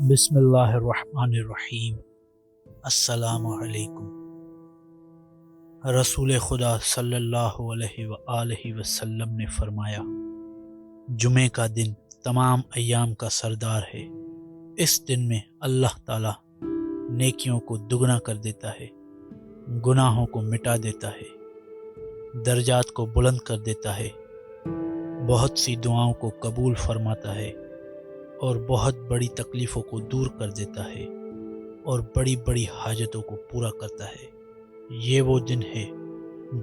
بسم اللہ الرحمن الرحیم۔ السلام علیکم۔ رسول خدا صلی اللہ علیہ وآلہ وسلم نے فرمایا، جمعہ کا دن تمام ایام کا سردار ہے۔ اس دن میں اللہ تعالی نیکیوں کو دگنا کر دیتا ہے، گناہوں کو مٹا دیتا ہے، درجات کو بلند کر دیتا ہے، بہت سی دعاؤں کو قبول فرماتا ہے اور بہت بڑی تکلیفوں کو دور کر دیتا ہے اور بڑی بڑی حاجتوں کو پورا کرتا ہے۔ یہ وہ دن ہے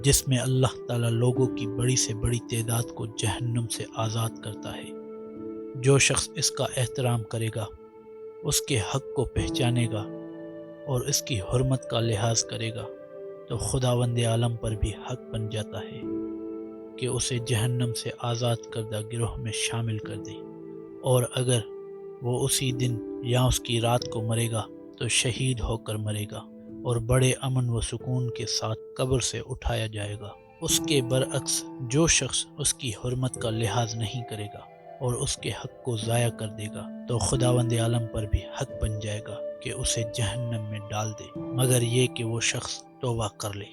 جس میں اللہ تعالیٰ لوگوں کی بڑی سے بڑی تعداد کو جہنم سے آزاد کرتا ہے۔ جو شخص اس کا احترام کرے گا، اس کے حق کو پہچانے گا اور اس کی حرمت کا لحاظ کرے گا تو خداوند عالم پر بھی حق بن جاتا ہے کہ اسے جہنم سے آزاد کردہ گروہ میں شامل کر دے، اور اگر وہ اسی دن یا اس کی رات کو مرے گا تو شہید ہو کر مرے گا اور بڑے امن و سکون کے ساتھ قبر سے اٹھایا جائے گا۔ اس کے برعکس جو شخص اس کی حرمت کا لحاظ نہیں کرے گا اور اس کے حق کو ضائع کر دے گا تو خداوند عالم پر بھی حق بن جائے گا کہ اسے جہنم میں ڈال دے، مگر یہ کہ وہ شخص توبہ کر لے۔